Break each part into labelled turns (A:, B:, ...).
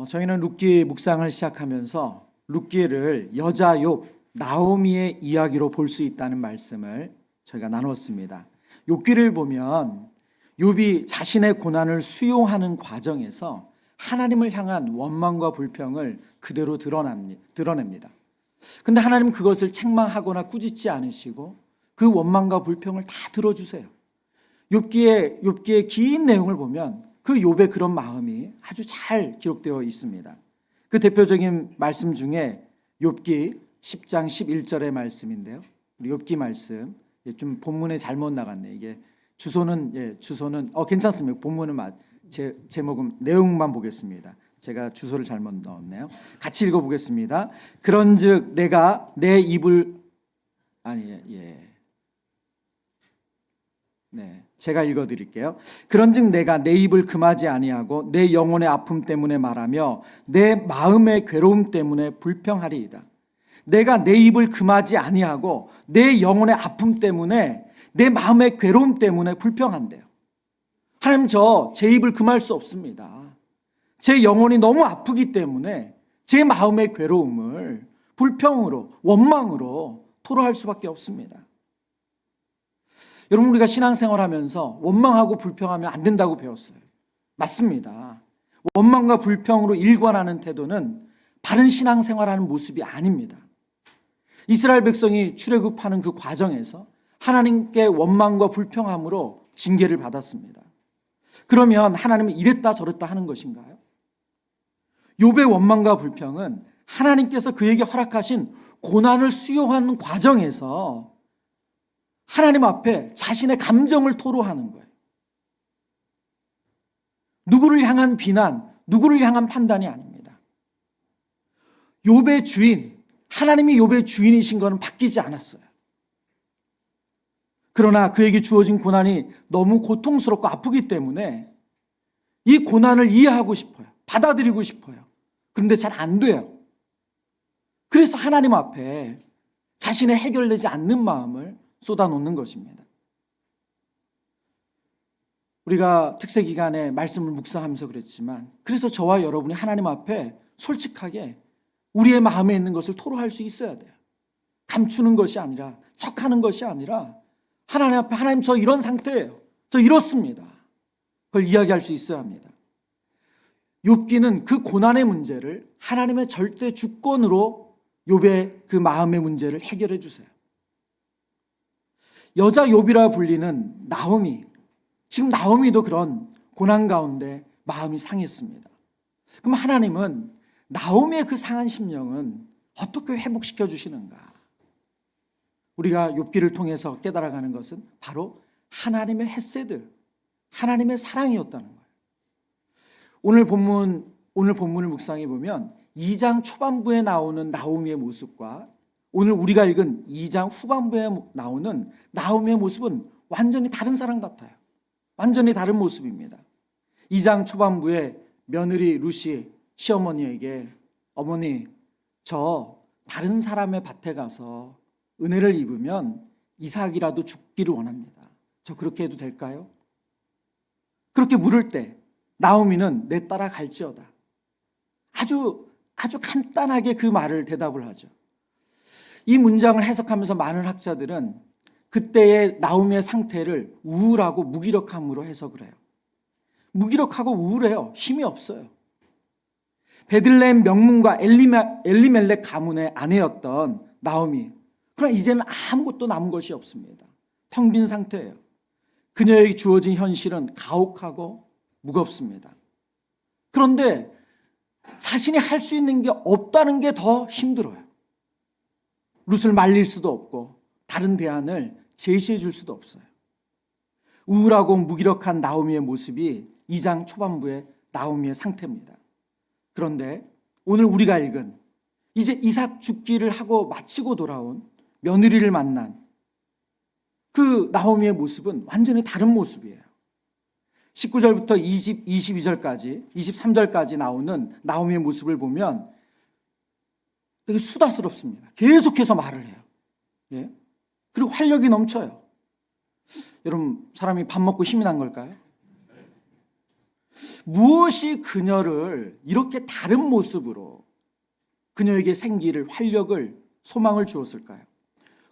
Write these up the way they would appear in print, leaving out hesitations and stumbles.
A: 저희는 룻기 묵상을 시작하면서 룻기를 여자 욥 나오미의 이야기로 볼 수 있다는 말씀을 저희가 나눴습니다. 욥기를 보면 욥이 자신의 고난을 수용하는 과정에서 하나님을 향한 원망과 불평을 그대로 드러냅니다. 근데 하나님 그것을 책망하거나 꾸짖지 않으시고 그 원망과 불평을 다 들어주세요. 욥기의 긴 내용을 보면 그 욥의 그런 마음이 아주 잘 기록되어 있습니다. 그 대표적인 말씀 중에 욥기 10장 11절의 말씀인데요. 우리 욥기 말씀 좀 본문에 잘못 나갔네요. 이게 주소는 괜찮습니다. 본문은 제목은 내용만 보겠습니다. 제가 주소를 잘못 넣었네요. 같이 읽어보겠습니다. 그런즉 내가 내 입을 제가 읽어드릴게요. 그런즉 내가 내 입을 금하지 아니하고 내 영혼의 아픔 때문에 말하며 내 마음의 괴로움 때문에 불평하리이다. 내가 내 입을 금하지 아니하고 내 영혼의 아픔 때문에 내 마음의 괴로움 때문에 불평한대요. 하나님, 제 입을 금할 수 없습니다. 제 영혼이 너무 아프기 때문에 제 마음의 괴로움을 불평으로 원망으로 토로할 수밖에 없습니다. 여러분, 우리가 신앙생활하면서 원망하고 불평하면 안 된다고 배웠어요. 맞습니다. 원망과 불평으로 일관하는 태도는 바른 신앙생활하는 모습이 아닙니다. 이스라엘 백성이 출애굽하는 그 과정에서 하나님께 원망과 불평함으로 징계를 받았습니다. 그러면 하나님은 이랬다 저랬다 하는 것인가요? 욥의 원망과 불평은 하나님께서 그에게 허락하신 고난을 수용하는 과정에서 하나님 앞에 자신의 감정을 토로하는 거예요. 누구를 향한 비난, 누구를 향한 판단이 아닙니다. 욥의 주인, 하나님이 욥의 주인이신 것은 바뀌지 않았어요. 그러나 그에게 주어진 고난이 너무 고통스럽고 아프기 때문에 이 고난을 이해하고 싶어요. 받아들이고 싶어요. 그런데 잘 안 돼요. 그래서 하나님 앞에 자신의 해결되지 않는 마음을 쏟아놓는 것입니다. 우리가 특세 기간에 말씀을 묵상하면서 그랬지만, 그래서 저와 여러분이 하나님 앞에 솔직하게 우리의 마음에 있는 것을 토로할 수 있어야 돼요. 감추는 것이 아니라, 척하는 것이 아니라 하나님 앞에, 하나님, 저 이런 상태예요. 저 이렇습니다. 그걸 이야기할 수 있어야 합니다. 욥기는 그 고난의 문제를 하나님의 절대 주권으로 욥의 그 마음의 문제를 해결해 주세요. 여자 욥이라 불리는 나오미, 지금 나오미도 그런 고난 가운데 마음이 상했습니다. 그럼 하나님은 나오미의 그 상한 심령은 어떻게 회복시켜 주시는가? 우리가 욥기를 통해서 깨달아가는 것은 바로 하나님의 헤세드, 하나님의 사랑이었다는 거예요. 오늘 본문을 묵상해 보면 2장 초반부에 나오는 나오미의 모습과 오늘 우리가 읽은 2장 후반부에 나오는 나오미의 모습은 완전히 다른 사람 같아요. 완전히 다른 모습입니다. 2장 초반부에 며느리 룻이 시어머니에게, 어머니, 저 다른 사람의 밭에 가서 은혜를 입으면 이삭이라도 죽기를 원합니다. 저 그렇게 해도 될까요? 그렇게 물을 때 나오미는 내 따라 갈지어다. 아주 간단하게 그 말을 대답을 하죠. 이 문장을 해석하면서 많은 학자들은 그때의 나오미의 상태를 우울하고 무기력함으로 해석을 해요. 무기력하고 우울해요. 힘이 없어요. 베들레헴 명문가 엘리멜렉 가문의 아내였던 나오미, 그러나 이제는 아무것도 남은 것이 없습니다. 텅 빈 상태예요. 그녀에게 주어진 현실은 가혹하고 무겁습니다. 그런데 자신이 할 수 있는 게 없다는 게 더 힘들어요. 룻을 말릴 수도 없고 다른 대안을 제시해 줄 수도 없어요. 우울하고 무기력한 나오미의 모습이 2장 초반부의 나오미의 상태입니다. 그런데 오늘 우리가 읽은 이제 이삭 죽기를 하고 마치고 돌아온 며느리를 만난 그 나오미의 모습은 완전히 다른 모습이에요. 19절부터 22절까지 23절까지 나오는 나오미의 모습을 보면 되게 수다스럽습니다. 계속해서 말을 해요. 예? 그리고 활력이 넘쳐요. 여러분, 사람이 밥 먹고 힘이 난 걸까요? 무엇이 그녀를 이렇게 다른 모습으로 그녀에게 생기를, 활력을, 소망을 주었을까요?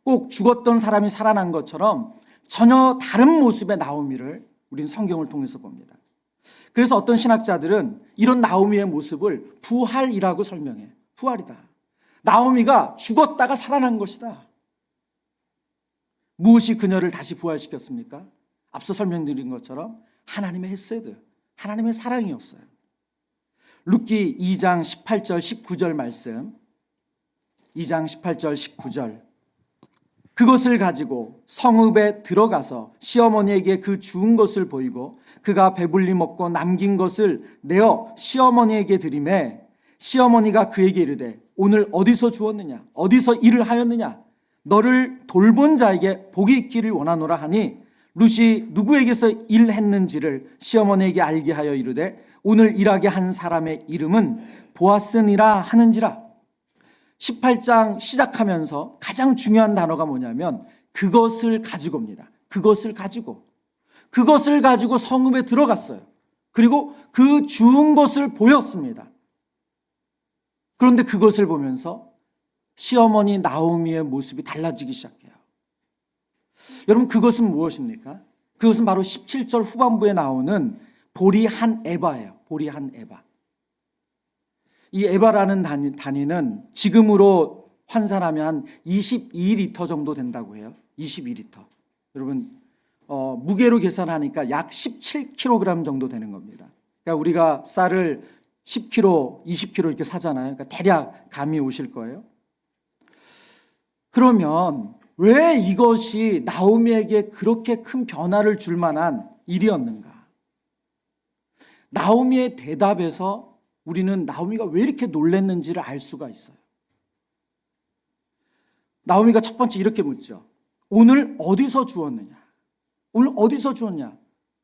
A: 꼭 죽었던 사람이 살아난 것처럼 전혀 다른 모습의 나오미를 우린 성경을 통해서 봅니다. 그래서 어떤 신학자들은 이런 나오미의 모습을 부활이라고 설명해. 부활이다. 나오미가 죽었다가 살아난 것이다. 무엇이 그녀를 다시 부활시켰습니까? 앞서 설명드린 것처럼 하나님의 헤세드, 하나님의 사랑이었어요. 룻기 2장 18절 19절 말씀, 2장 18절 19절. 그것을 가지고 성읍에 들어가서 시어머니에게 그 주운 것을 보이고 그가 배불리 먹고 남긴 것을 내어 시어머니에게 드리매 시어머니가 그에게 이르되 오늘 어디서 주었느냐 어디서 일을 하였느냐 너를 돌본 자에게 복이 있기를 원하노라 하니 룻이 누구에게서 일했는지를 시어머니에게 알게 하여 이르되 오늘 일하게 한 사람의 이름은 보아스니라 하는지라. 18장 시작하면서 가장 중요한 단어가 뭐냐면 그것을 가지고입니다. 그것을 가지고 성읍에 들어갔어요. 그리고 그 주운 것을 보였습니다. 그런데 그것을 보면서 시어머니 나오미의 모습이 달라지기 시작해요. 여러분, 그것은 무엇입니까? 그것은 바로 17절 후반부에 나오는 보리 한 에바예요. 보리 한 에바. 이 에바라는 단위는 지금으로 환산하면 한 22리터 정도 된다고 해요. 22리터. 여러분, 무게로 계산하니까 약 17kg 정도 되는 겁니다. 그러니까 우리가 쌀을 10kg, 20kg 이렇게 사잖아요. 그러니까 대략 감이 오실 거예요. 그러면 왜 이것이 나오미에게 그렇게 큰 변화를 줄 만한 일이었는가? 나오미의 대답에서 우리는 나오미가 왜 이렇게 놀랐는지를 알 수가 있어요. 나오미가 첫 번째 이렇게 묻죠. 오늘 어디서 주었느냐? 오늘 어디서 주었냐?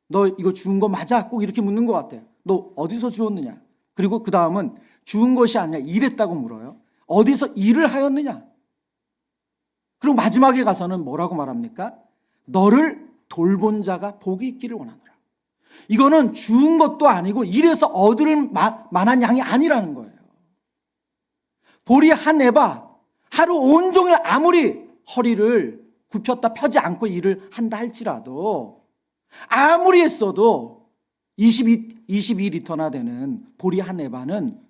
A: 너 이거 주운 거 맞아? 꼭 이렇게 묻는 것 같아요. 너 어디서 주었느냐? 그리고 그 다음은 주운 것이 아니라 일했다고 물어요. 어디서 일을 하였느냐? 그리고 마지막에 가서는 뭐라고 말합니까? 너를 돌본 자가 복이 있기를 원하노라. 이거는 주운 것도 아니고 일해서 얻을 만한 양이 아니라는 거예요. 보리 한 에바, 하루 온종일 아무리 허리를 굽혔다 펴지 않고 일을 한다 할지라도 아무리 했어도 22리터나 되는 보리 한 에바는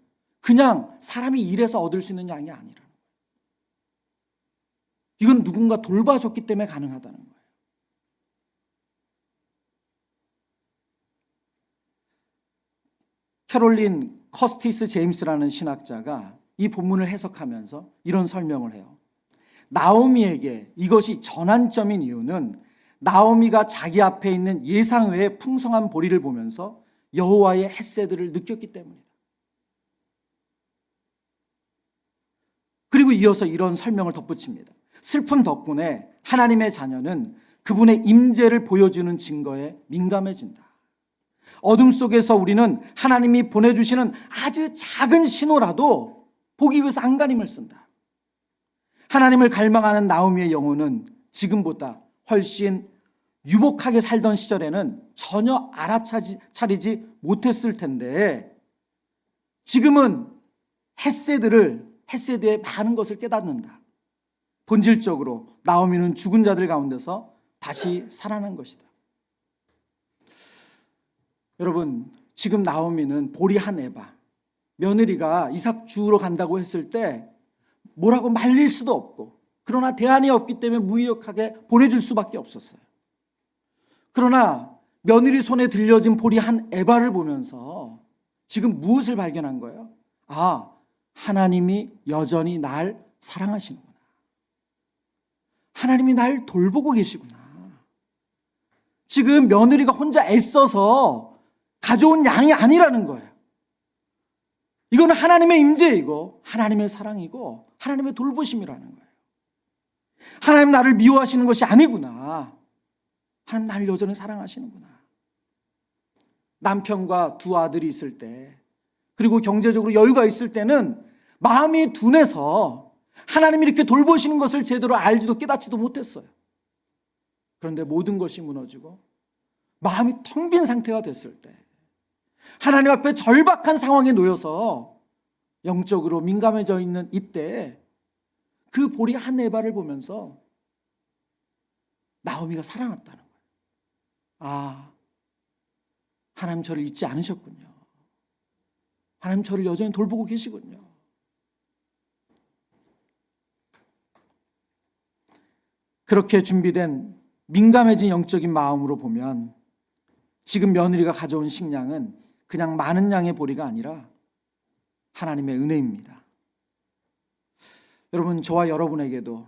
A: 그냥 사람이 일해서 얻을 수 있는 양이 아니라는 거예요. 이건 누군가 돌봐줬기 때문에 가능하다는 거예요. 캐롤린 커스티스 제임스라는 신학자가 이 본문을 해석하면서 이런 설명을 해요. 나오미에게 이것이 전환점인 이유는 나오미가 자기 앞에 있는 예상 외의 풍성한 보리를 보면서 여호와의 헤세드를 느꼈기 때문이다. 그리고 이어서 이런 설명을 덧붙입니다. 슬픔 덕분에 하나님의 자녀는 그분의 임재를 보여주는 증거에 민감해진다. 어둠 속에서 우리는 하나님이 보내주시는 아주 작은 신호라도 보기 위해서 안간힘을 쓴다. 하나님을 갈망하는 나오미의 영혼은 지금보다 훨씬 유복하게 살던 시절에는 전혀 알아차리지 못했을 텐데 지금은 헤세드의 많은 것을 깨닫는다. 본질적으로 나오미는 죽은 자들 가운데서 다시 살아난 것이다. 여러분, 지금 나오미는 보리 한 에바, 며느리가 이삭 주우러 간다고 했을 때 뭐라고 말릴 수도 없고 그러나 대안이 없기 때문에 무기력하게 보내줄 수밖에 없었어요. 그러나 며느리 손에 들려진 보리 한 에바를 보면서 지금 무엇을 발견한 거예요? 아, 하나님이 여전히 날 사랑하시는구나. 하나님이 날 돌보고 계시구나. 지금 며느리가 혼자 애써서 가져온 양이 아니라는 거예요. 이거는 하나님의 임재이고 하나님의 사랑이고 하나님의 돌보심이라는 거예요. 하나님 나를 미워하시는 것이 아니구나. 하나님 나를 여전히 사랑하시는구나. 남편과 두 아들이 있을 때 그리고 경제적으로 여유가 있을 때는 마음이 둔해서 하나님이 이렇게 돌보시는 것을 제대로 알지도 깨닫지도 못했어요. 그런데 모든 것이 무너지고 마음이 텅 빈 상태가 됐을 때 하나님 앞에 절박한 상황에 놓여서 영적으로 민감해져 있는 이때 그 보리 한 에바를 보면서 나오미가 살아났다는 거예요. 아, 하나님 저를 잊지 않으셨군요. 하나님 저를 여전히 돌보고 계시군요. 그렇게 준비된 민감해진 영적인 마음으로 보면 지금 며느리가 가져온 식량은 그냥 많은 양의 보리가 아니라 하나님의 은혜입니다. 여러분, 저와 여러분에게도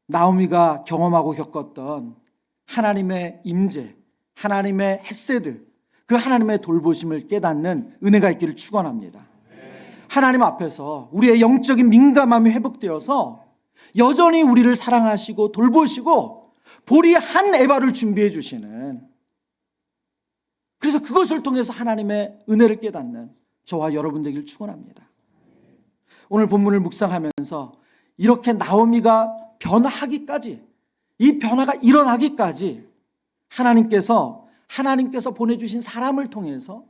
A: 나오미가 경험하고 겪었던 하나님의 임재, 하나님의 헤세드, 그 하나님의 돌보심을 깨닫는 은혜가 있기를 축원합니다. 하나님 앞에서 우리의 영적인 민감함이 회복되어서 여전히 우리를 사랑하시고 돌보시고 보리 한 에바를 준비해 주시는, 그래서 그것을 통해서 하나님의 은혜를 깨닫는 저와 여러분 되기를 축원합니다. 오늘 본문을 묵상하면서 이렇게 나오미가 변화하기까지, 이 변화가 일어나기까지 하나님께서 보내주신 사람을 통해서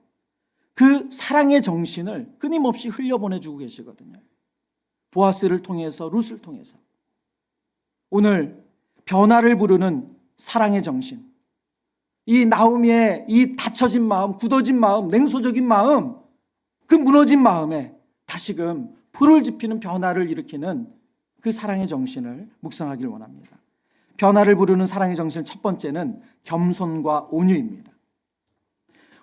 A: 그 사랑의 정신을 끊임없이 흘려보내주고 계시거든요. 보아스를 통해서, 룻을 통해서. 오늘 변화를 부르는 사랑의 정신, 이 나오미의 이 닫혀진 마음, 굳어진 마음, 냉소적인 마음, 그 무너진 마음에 다시금 불을 지피는 변화를 일으키는 그 사랑의 정신을 묵상하기를 원합니다. 변화를 부르는 사랑의 정신 첫 번째는 겸손과 온유입니다.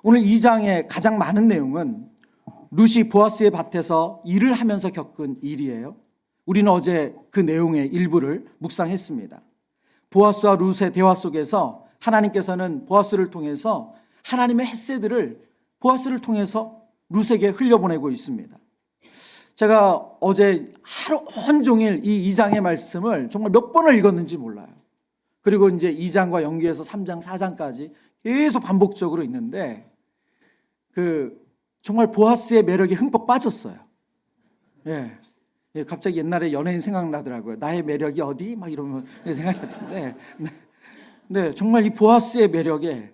A: 오늘 2장의 가장 많은 내용은 룻이 보아스의 밭에서 일을 하면서 겪은 일이에요. 우리는 어제 그 내용의 일부를 묵상했습니다. 보아스와 룻의 대화 속에서 하나님께서는 보아스를 통해서 하나님의 헤세드를 보아스를 통해서 룻에게 흘려보내고 있습니다. 제가 어제 하루 온종일 이 2장의 말씀을 정말 몇 번을 읽었는지 몰라요. 그리고 이제 2장과 연계해서 3장, 4장까지 계속 반복적으로 있는데 정말 보아스의 매력에 흠뻑 빠졌어요. 예. 갑자기 옛날에 연예인 생각나더라고요. 나의 매력이 어디? 막 이러면 생각이 났는데. 네, 정말 이 보아스의 매력에,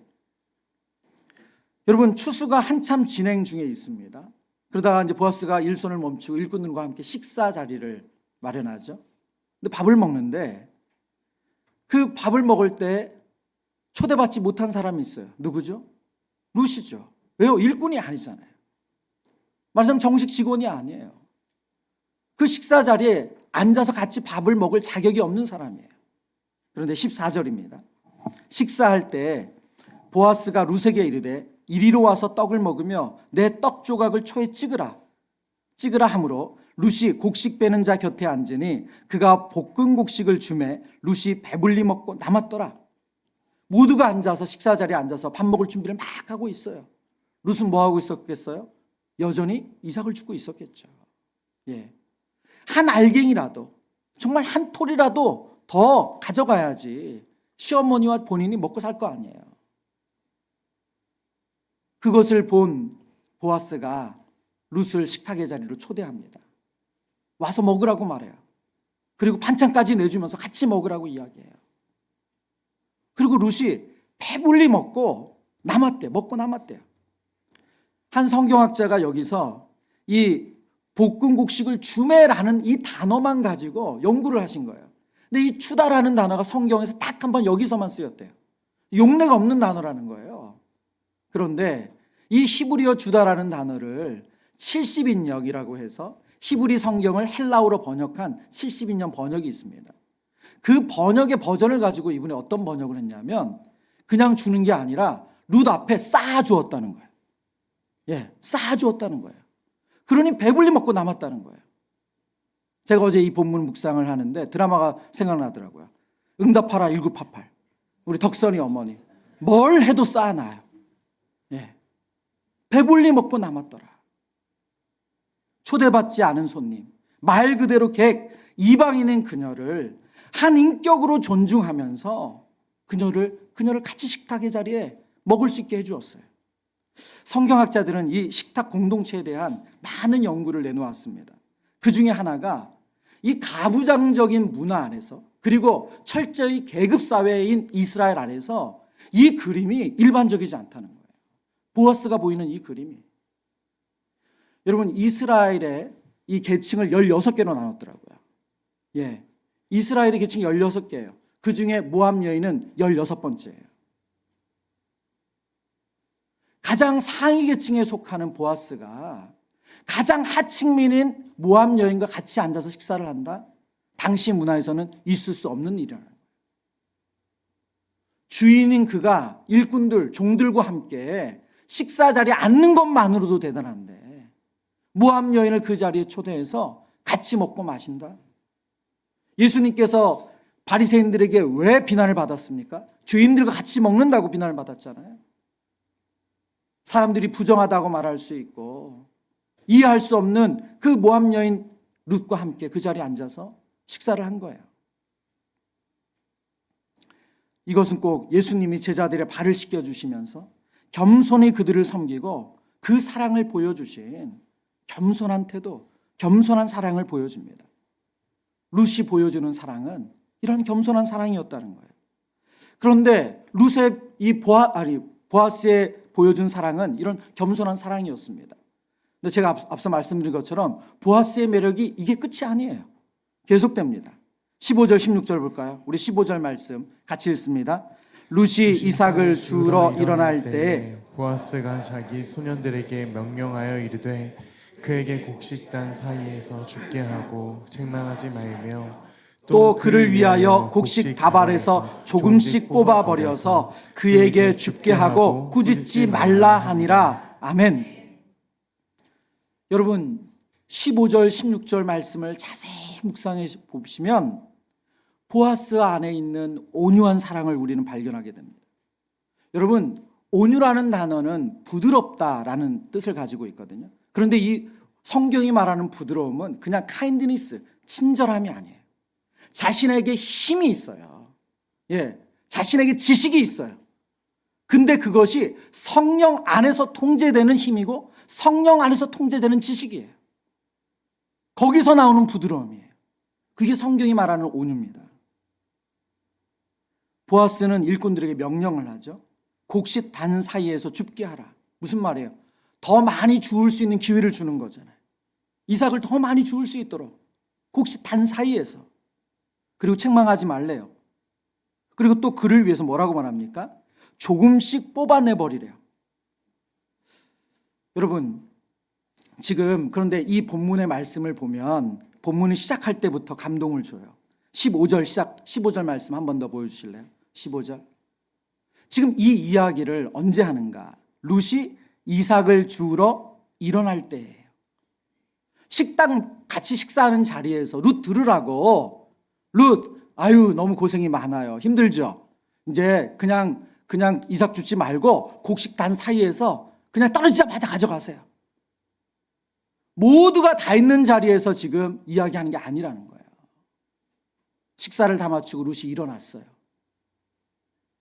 A: 여러분, 추수가 한참 진행 중에 있습니다. 그러다가 이제 보아스가 일손을 멈추고 일꾼들과 함께 식사 자리를 마련하죠. 근데 밥을 먹는데 그 밥을 먹을 때 초대받지 못한 사람이 있어요. 누구죠? 룻이죠. 왜요? 일꾼이 아니잖아요. 말하자면 정식 직원이 아니에요. 그 식사 자리에 앉아서 같이 밥을 먹을 자격이 없는 사람이에요. 그런데 14절입니다. 식사할 때 보아스가 룻에게 이르되 이리로 와서 떡을 먹으며 내 떡 조각을 초에 찍으라 하므로 룻이 곡식 빼는 자 곁에 앉으니 그가 볶은 곡식을 주매 룻이 배불리 먹고 남았더라. 모두가 앉아서 식사 자리에 앉아서 밥 먹을 준비를 막 하고 있어요. 룻은 뭐 하고 있었겠어요? 여전히 이삭을 죽고 있었겠죠. 예. 한 알갱이라도, 정말 한 톨이라도 더 가져가야지 시어머니와 본인이 먹고 살 거 아니에요. 그것을 본 보아스가 룻을 식탁의 자리로 초대합니다. 와서 먹으라고 말해요. 그리고 반찬까지 내주면서 같이 먹으라고 이야기해요. 그리고 룻이 배불리 먹고 남았대요. 한 성경학자가 여기서 이 볶은 곡식을 주매라는 이 단어만 가지고 연구를 하신 거예요. 근데 이 추다라는 단어가 성경에서 딱 한 번 여기서만 쓰였대요. 용례가 없는 단어라는 거예요. 그런데 이 히브리어 주다라는 단어를 70인역이라고 해서 히브리 성경을 헬라어로 번역한 70인역 번역이 있습니다. 그 번역의 버전을 가지고 이분이 어떤 번역을 했냐면 그냥 주는 게 아니라 룻 앞에 쌓아주었다는 거예요. 예, 쌓아주었다는 거예요. 그러니 배불리 먹고 남았다는 거예요. 제가 어제 이 본문 묵상을 하는데 드라마가 생각나더라고요. 응답하라 1988. 우리 덕선이 어머니. 뭘 해도 쌓아놔요. 예. 배불리 먹고 남았더라. 초대받지 않은 손님, 말 그대로 객, 이방인인 그녀를 한 인격으로 존중하면서 그녀를 같이 식탁의 자리에 먹을 수 있게 해주었어요. 성경학자들은 이 식탁 공동체에 대한 많은 연구를 내놓았습니다. 그 중에 하나가 이 가부장적인 문화 안에서, 그리고 철저히 계급사회인 이스라엘 안에서 이 그림이 일반적이지 않다는 거예요. 보아스가 보이는 이 그림이. 여러분, 이스라엘의 이 계층을 16개로 나눴더라고요. 예. 이스라엘의 계층이 16개예요. 그 중에 모압 여인은 16번째예요. 가장 상위 계층에 속하는 보아스가 가장 하층민인 모압 여인과 같이 앉아서 식사를 한다? 당시 문화에서는 있을 수 없는 일이라는 거예요. 주인인 그가 일꾼들, 종들과 함께 식사 자리에 앉는 것만으로도 대단한데 모압 여인을 그 자리에 초대해서 같이 먹고 마신다? 예수님께서 바리새인들에게 왜 비난을 받았습니까? 주인들과 같이 먹는다고 비난을 받았잖아요. 사람들이 부정하다고 말할 수 있고 이해할 수 없는 그 모압 여인 룻과 함께 그 자리에 앉아서 식사를 한 거예요. 이것은 꼭 예수님이 제자들의 발을 씻겨주시면서 겸손히 그들을 섬기고 그 사랑을 보여주신 겸손한 태도, 겸손한 사랑을 보여줍니다. 룻이 보여주는 사랑은 이런 겸손한 사랑이었다는 거예요. 그런데 룻의 보아스의 보여준 사랑은 이런 겸손한 사랑이었습니다. 근데 제가 앞서 말씀드린 것처럼 보아스의 매력이 이게 끝이 아니에요. 계속됩니다. 15절 16절 볼까요? 우리 15절 말씀 같이 읽습니다. 룻이 이삭을 주우러 일어날 때에
B: 보아스가 자기 소년들에게 명령하여 이르되 그에게 곡식단 사이에서 죽게 하고 책망하지 말며
A: 또 그를 위하여 곡식 다발에서 조금씩 뽑아버려서 그에게 줍게 하고 꾸짖지 말라 하니라. 아멘. 여러분 15절 16절 말씀을 자세히 묵상해 보시면 보아스 안에 있는 온유한 사랑을 우리는 발견하게 됩니다. 여러분 온유라는 단어는 부드럽다라는 뜻을 가지고 있거든요. 그런데 이 성경이 말하는 부드러움은 그냥 kindness, 친절함이 아니에요. 자신에게 힘이 있어요. 예, 자신에게 지식이 있어요. 근데 그것이 성령 안에서 통제되는 힘이고 성령 안에서 통제되는 지식이에요. 거기서 나오는 부드러움이에요. 그게 성경이 말하는 온유입니다. 보아스는 일꾼들에게 명령을 하죠. 곡식 단 사이에서 줍게 하라. 무슨 말이에요? 더 많이 주울 수 있는 기회를 주는 거잖아요. 이삭을 더 많이 주울 수 있도록 곡식 단 사이에서. 그리고 책망하지 말래요. 그리고 또 그를 위해서 뭐라고 말합니까? 조금씩 뽑아내버리래요. 여러분 지금 그런데 이 본문의 말씀을 보면 본문을 시작할 때부터 감동을 줘요. 15절 말씀 한 번 더 보여주실래요? 15절. 지금 이 이야기를 언제 하는가? 룻이 이삭을 주우러 일어날 때예요. 식당 같이 식사하는 자리에서 룻 들으라고. 룻, 아유 너무 고생이 많아요. 힘들죠? 이제 그냥 이삭 주지 말고 곡식단 사이에서 그냥 떨어지자마자 가져가세요. 모두가 다 있는 자리에서 지금 이야기하는 게 아니라는 거예요. 식사를 다 마치고 룻이 일어났어요.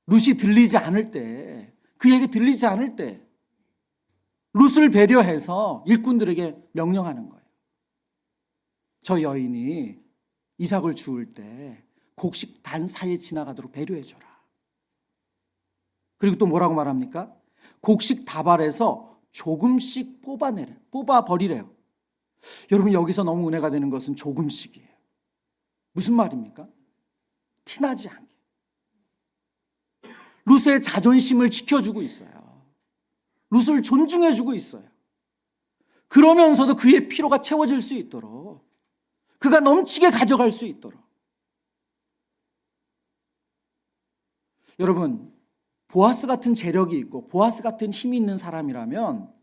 A: 룻이 들리지 않을 때, 그에게 들리지 않을 때 룻을 배려해서 일꾼들에게 명령하는 거예요. 저 여인이 이삭을 주울 때 곡식 단 사이에 지나가도록 배려해줘라. 그리고 또 뭐라고 말합니까? 곡식 다발에서 조금씩 뽑아버리래요. 여러분 여기서 너무 은혜가 되는 것은 조금씩이에요. 무슨 말입니까? 티나지 않게. 룻의 자존심을 지켜주고 있어요. 룻을 존중해주고 있어요. 그러면서도 그의 필요가 채워질 수 있도록, 그가 넘치게 가져갈 수 있도록. 여러분 보아스 같은 재력이 있고 보아스 같은 힘이 있는 사람이라면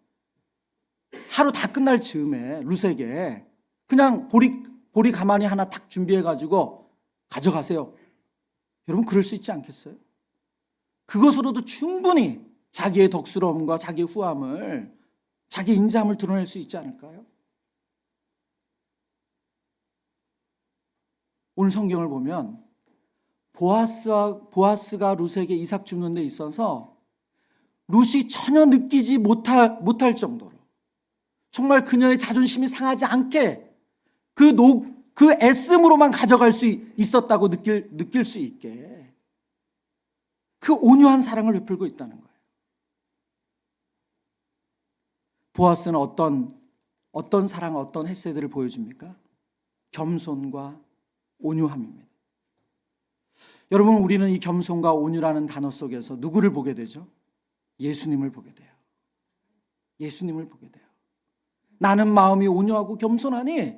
A: 하루 다 끝날 즈음에 룻에게 그냥 보리 가마니 하나 탁 준비해가지고 가져가세요. 여러분 그럴 수 있지 않겠어요? 그것으로도 충분히 자기의 덕스러움과 자기의 후함을, 자기의 인자함을 드러낼 수 있지 않을까요? 오늘 성경을 보면 보아스가 룻에게 이삭 주는 데 있어서 룻이 전혀 느끼지 못할 정도로 정말 그녀의 자존심이 상하지 않게 그 애씀으로만 가져갈 수 있었다고 느낄 수 있게 그 온유한 사랑을 베풀고 있다는 거예요. 보아스는 어떤 사랑, 어떤 헤세드를 보여줍니까? 겸손과 온유함입니다. 여러분, 우리는 이 겸손과 온유라는 단어 속에서 누구를 보게 되죠? 예수님을 보게 돼요. 예수님을 보게 돼요. 나는 마음이 온유하고 겸손하니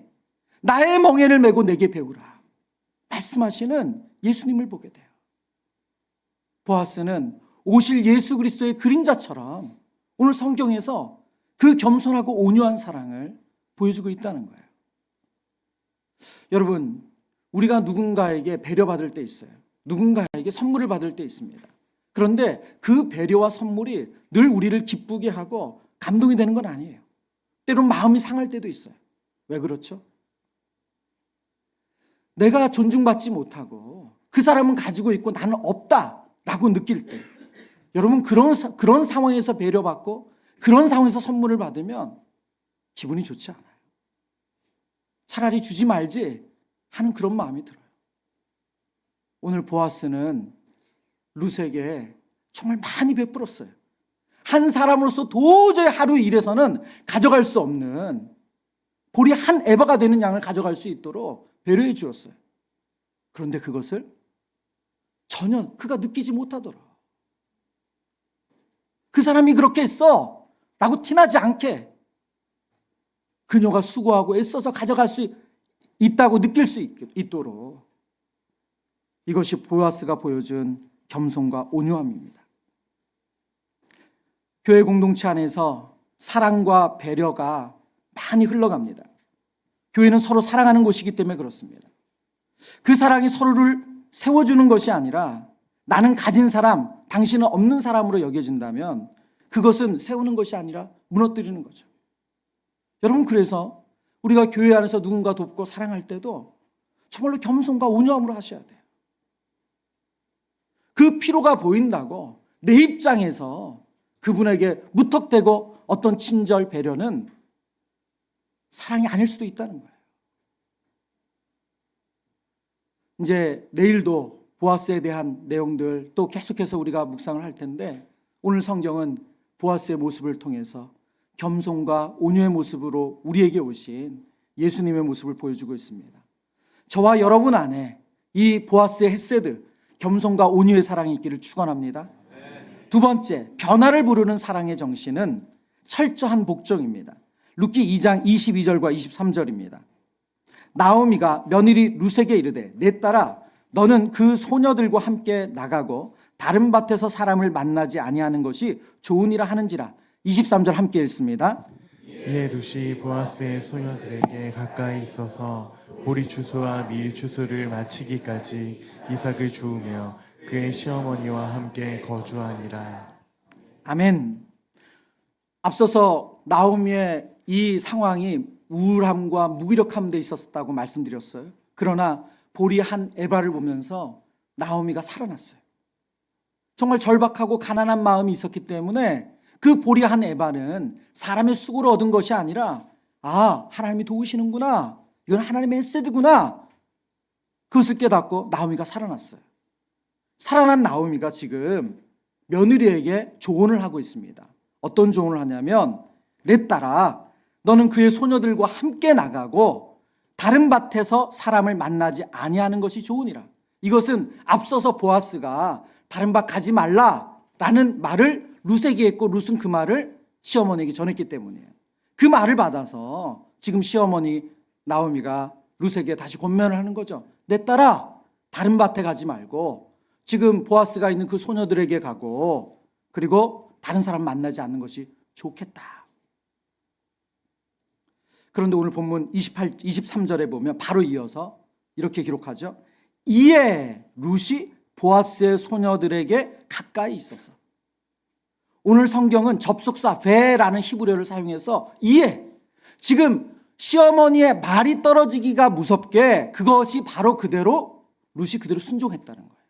A: 나의 멍에를 메고 내게 배우라 말씀하시는 예수님을 보게 돼요. 보아스는 오실 예수 그리스도의 그림자처럼 오늘 성경에서 그 겸손하고 온유한 사랑을 보여주고 있다는 거예요. 여러분, 우리가 누군가에게 배려받을 때 있어요. 누군가에게 선물을 받을 때 있습니다. 그런데 그 배려와 선물이 늘 우리를 기쁘게 하고 감동이 되는 건 아니에요. 때론 마음이 상할 때도 있어요. 왜 그렇죠? 내가 존중받지 못하고 그 사람은 가지고 있고 나는 없다라고 느낄 때, 여러분, 그런 상황에서 배려받고 그런 상황에서 선물을 받으면 기분이 좋지 않아요. 차라리 주지 말지 하는 그런 마음이 들어요. 오늘 보아스는 룻에게 정말 많이 베풀었어요. 한 사람으로서 도저히 하루 일에서는 가져갈 수 없는 보리 한 에바가 되는 양을 가져갈 수 있도록 배려해 주었어요. 그런데 그것을 전혀 그가 느끼지 못하더라. 그 사람이 그렇게 했어 라고 티나지 않게 그녀가 수고하고 애써서 가져갈 수 있다고 느낄 수 있도록, 이것이 보아스가 보여준 겸손과 온유함입니다. 교회 공동체 안에서 사랑과 배려가 많이 흘러갑니다. 교회는 서로 사랑하는 곳이기 때문에 그렇습니다. 그 사랑이 서로를 세워주는 것이 아니라 나는 가진 사람, 당신은 없는 사람으로 여겨진다면 그것은 세우는 것이 아니라 무너뜨리는 거죠. 여러분, 그래서 우리가 교회 안에서 누군가 돕고 사랑할 때도 정말로 겸손과 온유함으로 하셔야 돼요. 그 피로가 보인다고 내 입장에서 그분에게 무턱대고 어떤 친절, 배려는 사랑이 아닐 수도 있다는 거예요. 이제 내일도 보아스에 대한 내용들 또 계속해서 우리가 묵상을 할 텐데, 오늘 성경은 보아스의 모습을 통해서 겸손과 온유의 모습으로 우리에게 오신 예수님의 모습을 보여주고 있습니다. 저와 여러분 안에 이 보아스의 헤세드, 겸손과 온유의 사랑이 있기를 축원합니다. 두 번째, 변화를 부르는 사랑의 정신은 철저한 복종입니다. 룻기 2장 22절과 23절입니다. 나오미가 며느리 룻에게 이르되 내 딸아 너는 그 소녀들과 함께 나가고 다른 밭에서 사람을 만나지 아니하는 것이 좋으니라 하는지라. 23절 함께 읽습니다.
B: 이에 룻이 보아스의 소녀들에게 가까이 있어서 보리 추수와 밀 추수를 마치기까지 이삭을 주우며 그의 시어머니와 함께 거주하니라.
A: 아멘. 앞서서 나오미의 이 상황이 우울함과 무기력함 돼 있었다고 말씀드렸어요. 그러나 보리 한 에바를 보면서 나오미가 살아났어요. 정말 절박하고 가난한 마음이 있었기 때문에 그 보리 한 에바는 사람의 수고로 얻은 것이 아니라, 하나님이 도우시는구나, 이건 하나님의 헤세드구나, 그것을 깨닫고 나오미가 살아났어요. 살아난 나오미가 지금 며느리에게 조언을 하고 있습니다. 어떤 조언을 하냐면, 내 딸아 너는 그의 소녀들과 함께 나가고 다른 밭에서 사람을 만나지 아니하는 것이 좋으니라. 이것은 앞서서 보아스가 다른 밭 가지 말라라는 말을 룻에게 했고, 룻은 그 말을 시어머니에게 전했기 때문이에요. 그 말을 받아서 지금 시어머니 나오미가 룻에게 다시 권면을 하는 거죠. 내 딸아 다른 밭에 가지 말고 지금 보아스가 있는 그 소녀들에게 가고, 그리고 다른 사람 만나지 않는 것이 좋겠다. 그런데 오늘 본문 23절에 보면 바로 이어서 이렇게 기록하죠. 이에 룻이 보아스의 소녀들에게 가까이 있어서. 오늘 성경은 접속사 베라는 히브리어를 사용해서 이에, 지금 시어머니의 말이 떨어지기가 무섭게 그것이 바로 그대로 룻이 그대로 순종했다는 거예요.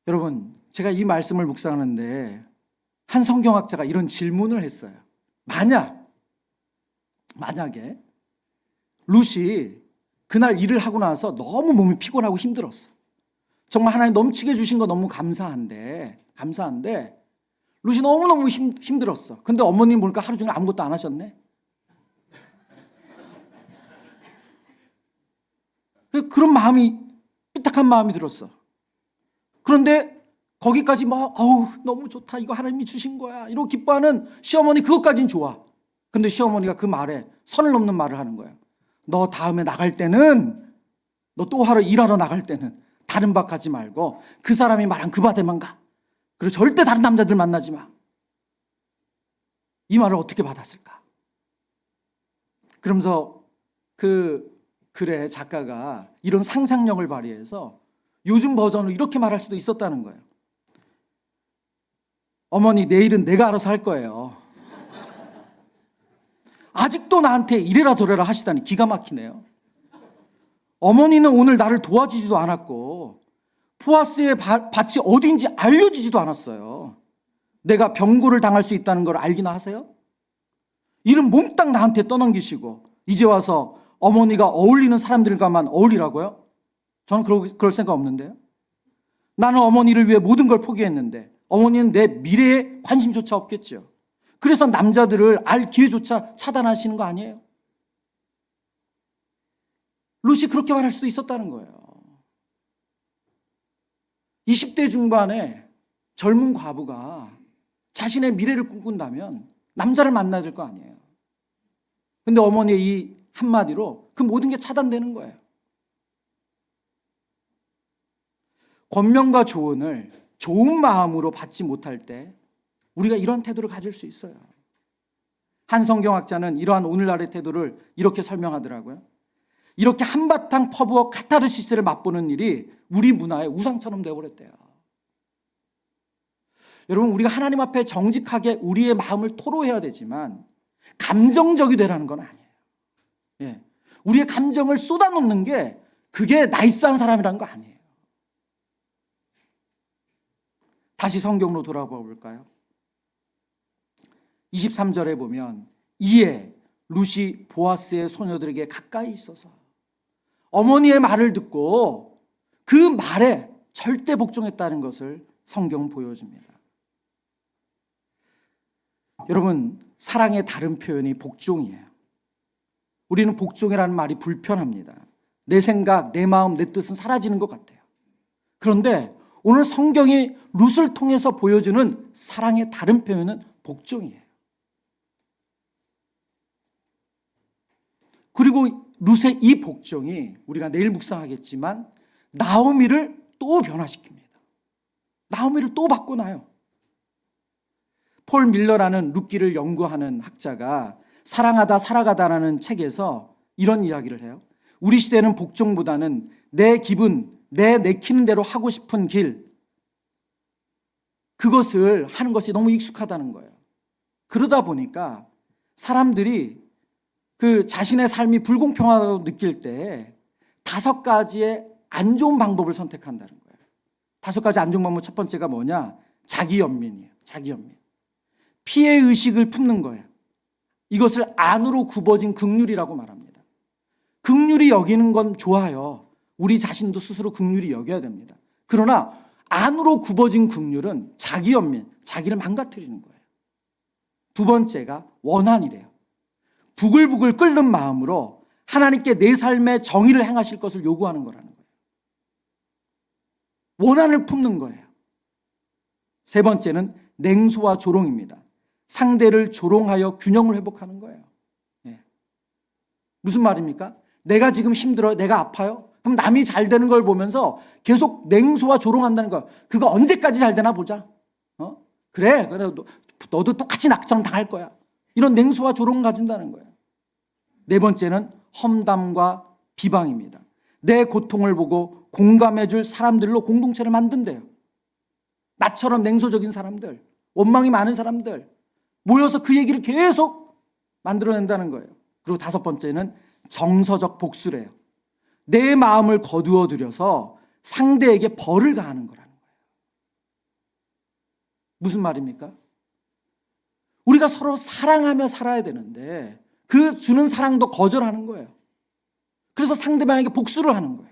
A: 여러분, 제가 이 말씀을 묵상하는데 한 성경학자가 이런 질문을 했어요. 만약에 룻이 그날 일을 하고 나서 너무 몸이 피곤하고 힘들었어. 정말 하나님 넘치게 주신 거 너무 감사한데 룻이 너무너무 힘들었어. 근데 어머님 보니까 하루 종일 아무것도 안 하셨네. 그런 마음이, 삐딱한 마음이 들었어. 그런데 거기까지 막 어우 너무 좋다, 이거 하나님이 주신 거야 이러고 기뻐하는 시어머니, 그것까진 좋아. 근데 시어머니가 그 말에 선을 넘는 말을 하는 거야. 너 다음에 나갈 때는, 너 또 일하러 나갈 때는 다른 밭 가지 말고 그 사람이 말한 그 밭에만 가. 그리고 절대 다른 남자들 만나지 마. 이 말을 어떻게 받았을까? 그러면서 그 글의 작가가 이런 상상력을 발휘해서 요즘 버전으로 이렇게 말할 수도 있었다는 거예요. 어머니, 내일은 내가 알아서 할 거예요. 아직도 나한테 이래라 저래라 하시다니 기가 막히네요. 어머니는 오늘 나를 도와주지도 않았고 보아스의 밭이 어디인지 알려주지도 않았어요. 내가 병고를 당할 수 있다는 걸 알기나 하세요? 일은 몽땅 나한테 떠넘기시고 이제 와서 어머니가 어울리는 사람들과만 어울리라고요? 저는 그럴 생각 없는데요. 나는 어머니를 위해 모든 걸 포기했는데 어머니는 내 미래에 관심조차 없겠죠. 그래서 남자들을 알 기회조차 차단하시는 거 아니에요? 룻이 그렇게 말할 수도 있었다는 거예요. 20대 중반에 젊은 과부가 자신의 미래를 꿈꾼다면 남자를 만나야 될 거 아니에요. 근데 어머니의 이 한마디로 그 모든 게 차단되는 거예요. 권면과 조언을 좋은 마음으로 받지 못할 때 우리가 이런 태도를 가질 수 있어요. 한 성경학자는 이러한 오늘날의 태도를 이렇게 설명하더라고요. 이렇게 한바탕 퍼부어 카타르시스를 맛보는 일이 우리 문화의 우상처럼 되어버렸대요. 여러분, 우리가 하나님 앞에 정직하게 우리의 마음을 토로해야 되지만 감정적이 되라는 건 아니에요. 예. 우리의 감정을 쏟아놓는 게 그게 나이스한 사람이라는 거 아니에요. 다시 성경으로 돌아가 볼까요? 23절에 보면 이에 룻이 보아스의 소녀들에게 가까이 있어서 어머니의 말을 듣고 그 말에 절대 복종했다는 것을 성경은 보여줍니다. 여러분, 사랑의 다른 표현이 복종이에요. 우리는 복종이라는 말이 불편합니다. 내 생각, 내 마음, 내 뜻은 사라지는 것 같아요. 그런데 오늘 성경이 룻을 통해서 보여주는 사랑의 다른 표현은 복종이에요. 그리고 룻의 이 복종이 우리가 내일 묵상하겠지만 나오미를 또 변화시킵니다. 나오미를 또 바꿔놔요. 폴 밀러라는 룻기를 연구하는 학자가 사랑하다 살아가다라는 책에서 이런 이야기를 해요. 우리 시대는 복종보다는 내 기분, 내 내키는 대로 하고 싶은 길, 그것을 하는 것이 너무 익숙하다는 거예요. 그러다 보니까 사람들이 그 자신의 삶이 불공평하다고 느낄 때 5가지의 안 좋은 방법을 선택한다는 거예요. 5가지 안 좋은 방법, 첫 번째가 뭐냐? 자기연민이에요. 자기연민. 피해의식을 품는 거예요. 이것을 안으로 굽어진 긍휼이라고 말합니다. 긍휼히 여기는 건 좋아요. 우리 자신도 스스로 긍휼히 여겨야 됩니다. 그러나 안으로 굽어진 긍휼은 자기연민, 자기를 망가뜨리는 거예요. 두 번째가 원한이래요. 부글부글 끓는 마음으로 하나님께 내 삶의 정의를 행하실 것을 요구하는 거라는 거예요. 원한을 품는 거예요. 세 번째는 냉소와 조롱입니다. 상대를 조롱하여 균형을 회복하는 거예요. 예. 무슨 말입니까? 내가 지금 힘들어요. 내가 아파요. 그럼 남이 잘 되는 걸 보면서 계속 냉소와 조롱한다는 거야. 그거 언제까지 잘 되나 보자. 그래 너도 똑같이 나처럼 당할 거야. 이런 냉소와 조롱을 가진다는 거예요. 네 번째는 험담과 비방입니다. 내 고통을 보고 공감해 줄 사람들로 공동체를 만든대요. 나처럼 냉소적인 사람들, 원망이 많은 사람들 모여서 그 얘기를 계속 만들어낸다는 거예요. 그리고 5번째는 정서적 복수래요. 내 마음을 거두어 들여서 상대에게 벌을 가하는 거라는 거예요. 무슨 말입니까? 우리가 서로 사랑하며 살아야 되는데 그 주는 사랑도 거절하는 거예요. 그래서 상대방에게 복수를 하는 거예요.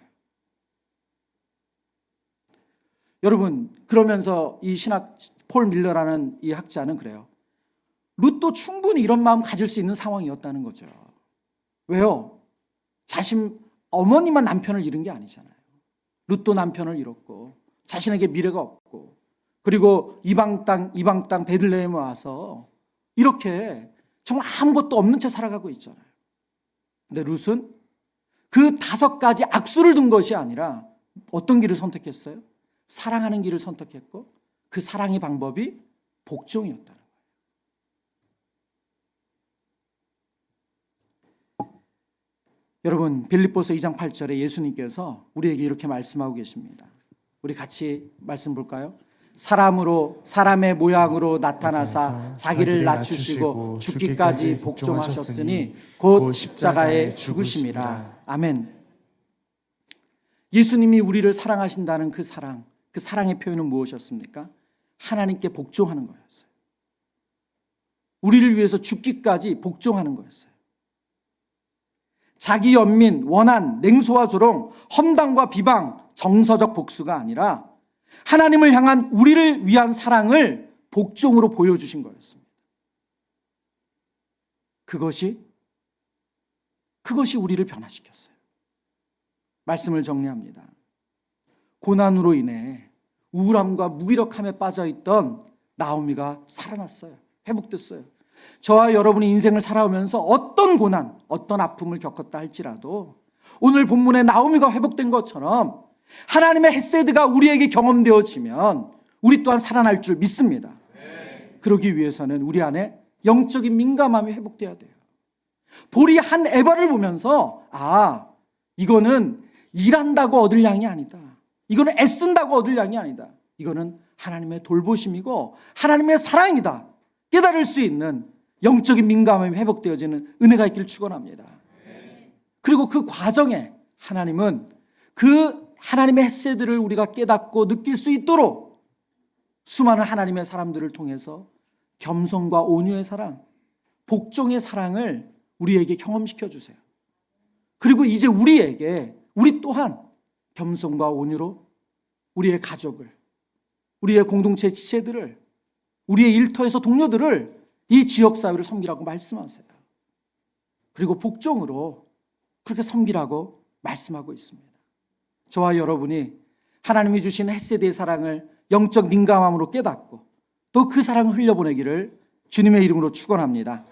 A: 여러분, 그러면서 이 신학 폴 밀러라는 이 학자는 그래요. 룻도 충분히 이런 마음 가질 수 있는 상황이었다는 거죠. 왜요? 자신 어머니만 남편을 잃은 게 아니잖아요. 룻도 남편을 잃었고 자신에게 미래가 없고, 그리고 이방 땅 베들레헴에 와서 이렇게 정말 아무것도 없는 채 살아가고 있잖아요. 근데 룻은 그 5가지 악수를 둔 것이 아니라 어떤 길을 선택했어요? 사랑하는 길을 선택했고, 그 사랑의 방법이 복종이었다는 거예요. 여러분, 빌립보서 2장 8절에 예수님께서 우리에게 이렇게 말씀하고 계십니다. 우리 같이 말씀 볼까요? 사람으로 사람의 모양으로 나타나사 자기를 낮추시고 죽기까지 복종하셨으니 곧 십자가에 죽으심이라. 아멘. 예수님이 우리를 사랑하신다는 그 사랑의 표현은 무엇이었습니까? 하나님께 복종하는 거였어요. 우리를 위해서 죽기까지 복종하는 거였어요. 자기 연민, 원한, 냉소와 조롱, 험담과 비방, 정서적 복수가 아니라 하나님을 향한 우리를 위한 사랑을 복종으로 보여주신 거였습니다. 그것이 우리를 변화시켰어요. 말씀을 정리합니다. 고난으로 인해 우울함과 무기력함에 빠져있던 나오미가 살아났어요. 회복됐어요. 저와 여러분이 인생을 살아오면서 어떤 고난, 어떤 아픔을 겪었다 할지라도 오늘 본문의 나오미가 회복된 것처럼 하나님의 헤세드가 우리에게 경험되어지면 우리 또한 살아날 줄 믿습니다. 그러기 위해서는 우리 안에 영적인 민감함이 회복돼야 돼요. 볼이 한 에바를 보면서 이거는 일한다고 얻을 양이 아니다. 이거는 애쓴다고 얻을 양이 아니다. 이거는 하나님의 돌보심이고 하나님의 사랑이다. 깨달을 수 있는 영적인 민감함이 회복되어지는 은혜가 있기를 축원합니다. 그리고 그 과정에 하나님은 그 하나님의 헤세드를 우리가 깨닫고 느낄 수 있도록 수많은 하나님의 사람들을 통해서 겸손과 온유의 사랑, 복종의 사랑을 우리에게 경험시켜 주세요. 그리고 이제 우리 또한 겸손과 온유로 우리의 가족을, 우리의 공동체 지체들을, 우리의 일터에서 동료들을, 이 지역사회를 섬기라고 말씀하세요. 그리고 복종으로 그렇게 섬기라고 말씀하고 있습니다. 저와 여러분이 하나님이 주신 헤세드의 사랑을 영적 민감함으로 깨닫고 또 그 사랑을 흘려보내기를 주님의 이름으로 축원합니다.